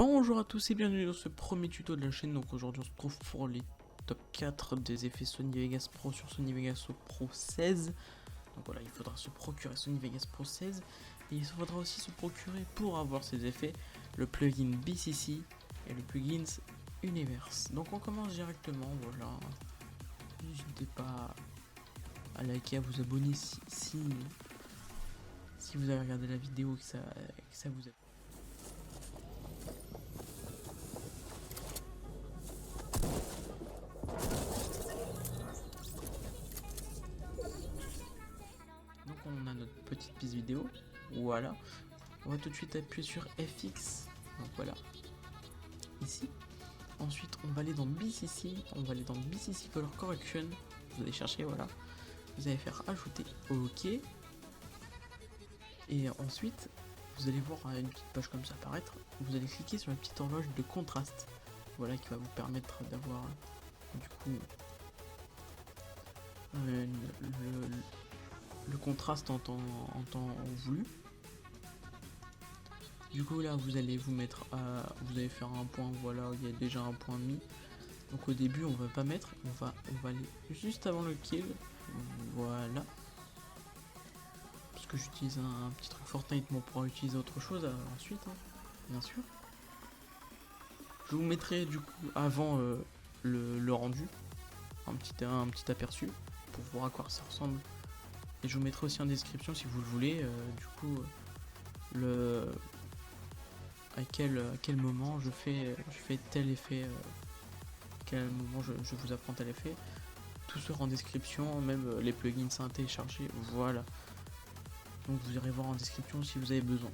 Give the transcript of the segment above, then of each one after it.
Bonjour à tous et bienvenue dans ce premier tuto de la chaîne. Donc aujourd'hui on se trouve pour les top 4 des effets Sony Vegas Pro sur Sony Vegas Pro 16. Donc voilà, il faudra se procurer Sony Vegas Pro 16 et il faudra aussi se procurer pour avoir ces effets le plugin BCC et le plugin Universe. Donc on commence directement, voilà. N'hésitez pas à liker, à vous abonner si vous avez regardé la vidéo et que ça vous a. Donc on a notre petite piste vidéo, voilà. On va tout de suite appuyer sur FX, donc voilà, ici. Ensuite on va aller dans BCC, Color Correction, vous allez chercher, voilà. Vous allez faire ajouter, OK. Et ensuite, vous allez voir une petite page comme ça apparaître. Vous allez cliquer sur la petite horloge de contraste, voilà, qui va vous permettre d'avoir du coup le contraste en temps voulu. Du coup là vous allez vous mettre à, vous allez faire un point, voilà, il y a déjà un point mis. Donc au début on va pas mettre, on va aller juste avant le kill, voilà. Parce que j'utilise un petit truc Fortnite, mais on pourra utiliser autre chose ensuite, hein, bien sûr. Je vous mettrai du coup avant le rendu, un petit aperçu pour voir à quoi ça ressemble. Et je vous mettrai aussi en description si vous le voulez, du coup à quel moment je fais tel effet, à quel moment je vous apprends tel effet. Tout sera en description, même les plugins à télécharger, voilà. Donc vous irez voir en description si vous avez besoin.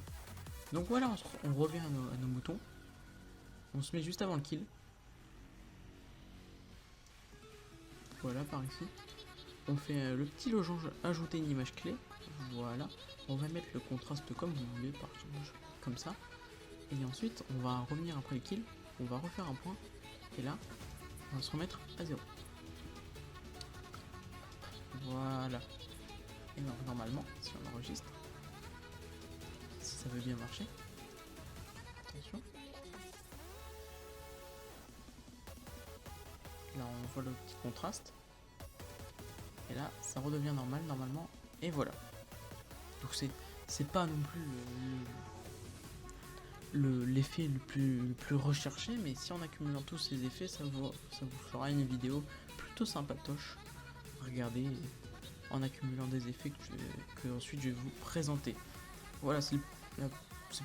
Donc voilà, on revient à nos moutons. On se met juste avant le kill. Voilà, par ici. On fait le petit losange, ajouter une image clé. Voilà. On va mettre le contraste comme vous voulez, par exemple, comme ça. Et ensuite, on va revenir après le kill. On va refaire un point. Et là, on va se remettre à 0. Voilà. Et normalement, si on enregistre, si ça veut bien marcher, attention. Là, on voit le petit contraste. Et là, ça redevient normal, normalement. Et voilà. Donc c'est pas non plus l'effet le plus recherché, mais si en accumulant tous ces effets, ça vous fera une vidéo plutôt sympatoche. Regardez, en accumulant des effets que ensuite je vais vous présenter. Voilà, c'est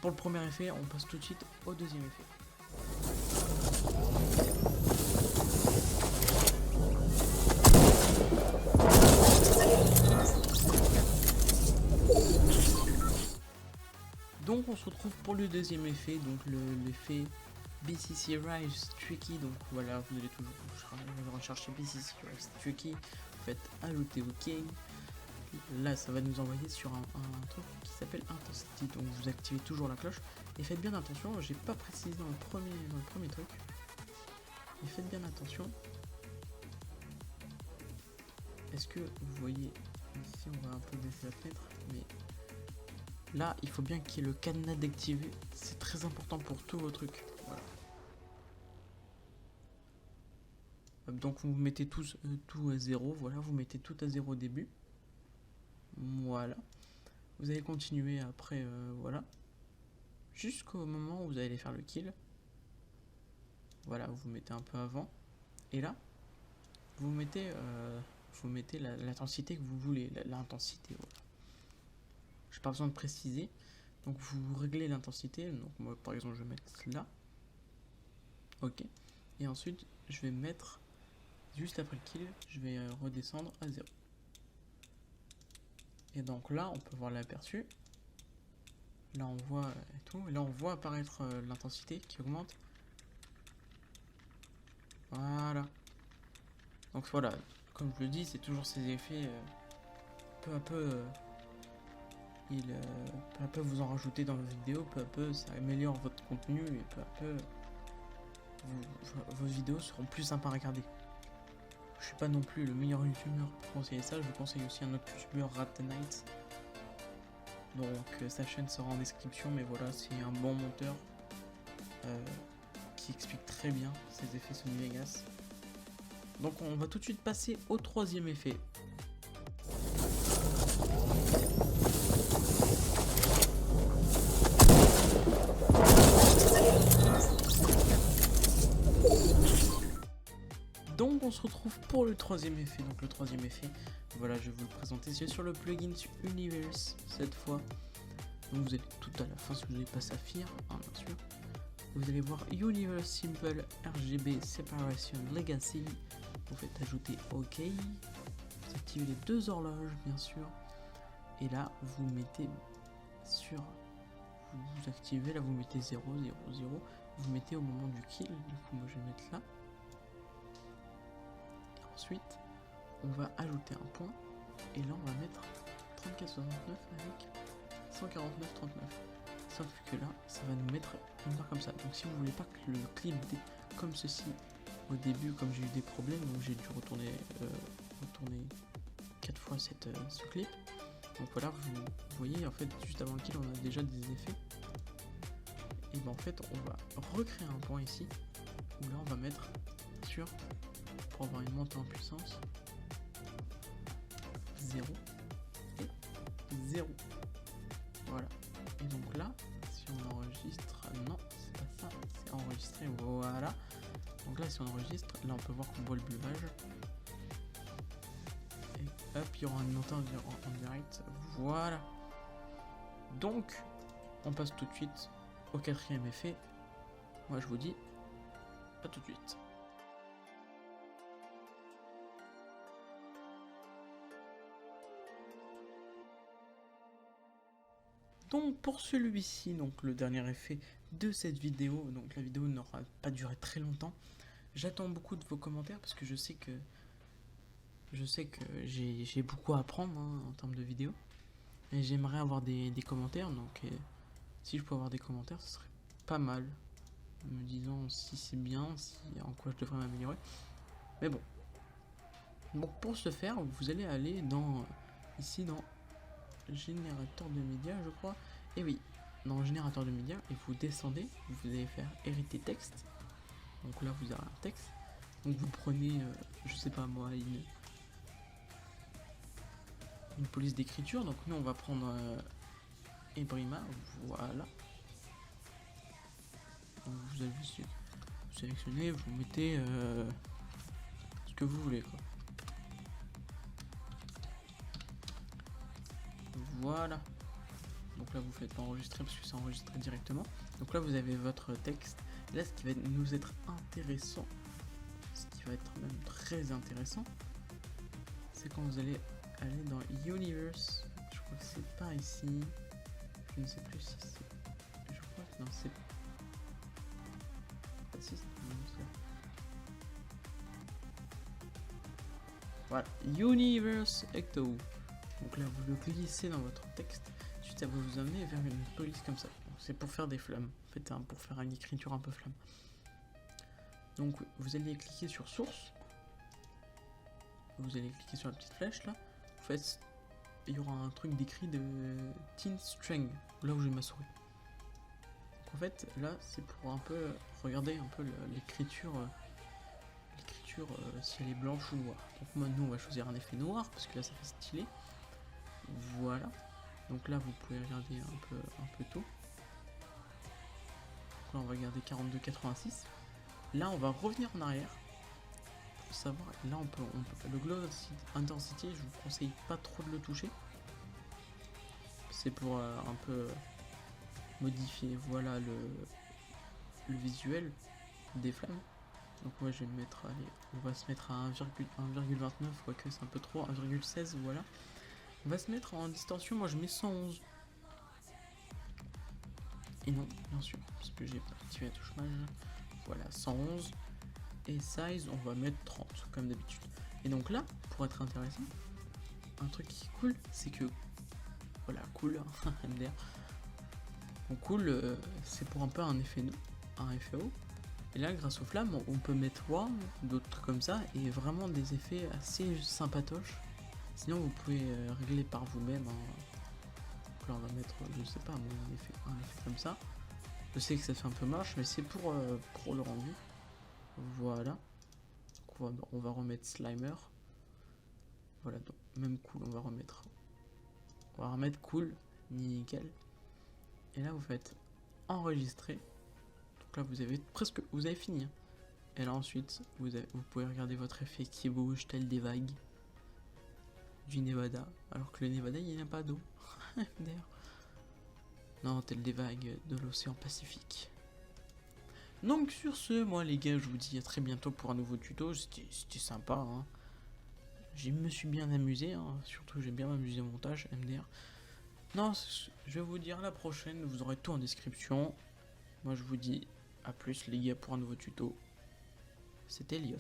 pour le premier effet. On passe tout de suite au deuxième effet. Donc on se retrouve pour le deuxième effet, donc l'effet BCC Rise Tricky. Donc voilà, vous allez toujours rechercher BCC Rise Tricky, vous faites ajouter OK. Là ça va nous envoyer sur un truc qui s'appelle Intensity, donc vous activez toujours la cloche et faites bien attention, j'ai pas précisé dans le premier truc, et faites bien attention. Est-ce que vous voyez ici, on va un peu baisser la fenêtre, mais là, il faut bien qu'il y ait le cadenas d'activer, c'est très important pour tous vos trucs. Voilà. Donc vous mettez tout à 0, voilà, vous mettez tout à 0 au début. Voilà. Vous allez continuer après, voilà. Jusqu'au moment où vous allez faire le kill. Voilà, vous mettez un peu avant. Et là, vous mettez l'intensité que vous voulez, l'intensité, voilà. J'ai pas besoin de préciser. Donc vous réglez l'intensité. Donc moi par exemple je vais mettre là. OK. Et ensuite je vais mettre juste après le kill, je vais redescendre à 0. Et donc là on peut voir l'aperçu. Là on voit et tout. Et là on voit apparaître l'intensité qui augmente. Voilà. Donc voilà, comme je le dis, c'est toujours ces effets peu à peu. Peu à peu vous en rajoutez dans vos vidéos, peu à peu ça améliore votre contenu et peu à peu vos vidéos seront plus sympas à regarder. Je suis pas non plus le meilleur youtubeur pour conseiller ça, je vous conseille aussi un autre youtubeur, Raptenite. Donc sa chaîne sera en description, mais voilà, c'est un bon monteur. très bien ces effets Sony Vegas. Donc on va tout de suite passer au troisième effet. Donc on se retrouve pour le troisième effet. Donc le troisième effet, voilà, je vais vous le présenter. C'est sur le plugin Universe cette fois. Donc vous allez tout à la fin, si vous n'avez pas Saphir, hein, bien sûr. Vous allez voir Universe Simple RGB Separation Legacy. Vous faites ajouter OK. Vous activez les deux horloges, bien sûr. Et là, vous mettez sur... Vous activez, là vous mettez 0, 0, 0. Vous mettez au moment du kill. Du coup, moi je vais mettre là. Et ensuite, on va ajouter un point. Et là, on va mettre 3469 avec 149,39. Sauf que là, ça va nous mettre une barre comme ça. Donc si vous voulez pas que le clip comme ceci au début, comme j'ai eu des problèmes, donc j'ai dû retourner 4 fois ce clip. Donc voilà, vous voyez, en fait, juste avant le kill, on a déjà des effets. Et ben en fait, on va recréer un point ici, où là, on va mettre sur, pour avoir une montée en puissance, 0 et 0. Voilà. Et donc là, si on enregistre, non, c'est pas ça, c'est enregistré, voilà. Donc là, si on enregistre, là on peut voir qu'on voit le buvage. Et hop, il y aura un montée en direct, voilà. Donc, on passe tout de suite au quatrième effet. Moi je vous dis, à tout de suite. Donc pour celui-ci, donc le dernier effet de cette vidéo, donc la vidéo n'aura pas duré très longtemps. J'attends beaucoup de vos commentaires parce que je sais que j'ai beaucoup à apprendre hein, en termes de vidéo. Et j'aimerais avoir des commentaires, donc si je peux avoir des commentaires, ce serait pas mal. Me disant si c'est bien, en quoi je devrais m'améliorer. Mais bon. Donc pour ce faire, vous allez aller dans ici dans générateur de médias, je crois. Et oui, dans générateur de médias, et vous descendez, vous allez faire hériter texte. Donc là, vous avez un texte. Donc vous prenez, je sais pas moi, une police d'écriture. Donc nous, on va prendre Ebrima, voilà. Donc vous allez sélectionner, vous mettez ce que vous voulez, quoi. Voilà. Donc là vous faites pas enregistrer parce que c'est enregistré directement. Donc là vous avez votre texte. Et là ce qui va nous être intéressant, ce qui va être même très intéressant, c'est quand vous allez aller dans Universe. Je crois que c'est pas ici. Je ne sais plus si c'est. Je crois que non c'est. Ah, si, c'est... Voilà. Universe Ecto. Donc là vous le glissez dans votre texte. Ensuite ça va vous amener vers une police comme ça. C'est pour faire des flammes. En fait pour faire une écriture un peu flamme. Donc vous allez cliquer sur source. Vous allez cliquer sur la petite flèche là. En fait il y aura un truc d'écrit de Teen String. Là où j'ai ma souris. Donc en fait là c'est pour un peu regarder un peu l'écriture. Si elle est blanche ou noire. Donc moi nous on va choisir un effet noir parce que là ça fait stylé. Voilà. Donc là vous pouvez regarder un peu tout. Donc là on va regarder 42,86. Là on va revenir en arrière pour savoir. Là on peut le glow intensity, je vous conseille pas trop de le toucher. C'est pour un peu modifier voilà le visuel des flammes. Donc moi je vais me mettre, allez, on va se mettre à 1,29, quoique c'est un peu trop, 1,16, voilà. On va se mettre en distorsion, moi je mets 111. Et non, bien sûr, parce que j'ai pas activé la touche mage. Voilà, 111. Et size, on va mettre 30, comme d'habitude. Et donc là, pour être intéressant, un truc qui est cool, c'est que, voilà, cool, MDR. Donc cool, c'est pour un peu un effet haut. Et là, grâce aux flammes, on peut mettre wow, d'autres trucs comme ça, et vraiment des effets assez sympatoches. Sinon, vous pouvez régler par vous-même. Donc là, on va mettre, je sais pas, un effet comme ça. Je sais que ça fait un peu moche, mais c'est pour le rendu. Voilà. Donc on va remettre Slimer. Voilà, donc même cool, on va remettre cool, nickel. Et là vous faites enregistrer. Donc là vous avez fini. Et là ensuite vous pouvez regarder votre effet qui bouge tel des vagues du Nevada. Alors que le Nevada il n'y a pas d'eau. D'ailleurs. Non, tel des vagues de l'océan Pacifique. Donc sur ce, moi les gars, je vous dis à très bientôt pour un nouveau tuto. C'était sympa, hein. Je me suis bien amusé, hein. Surtout j'ai bien amusé au montage, MDR. Non, je vais vous dire à la prochaine, vous aurez tout en description. Moi je vous dis à plus les gars pour un nouveau tuto. C'était Elliot.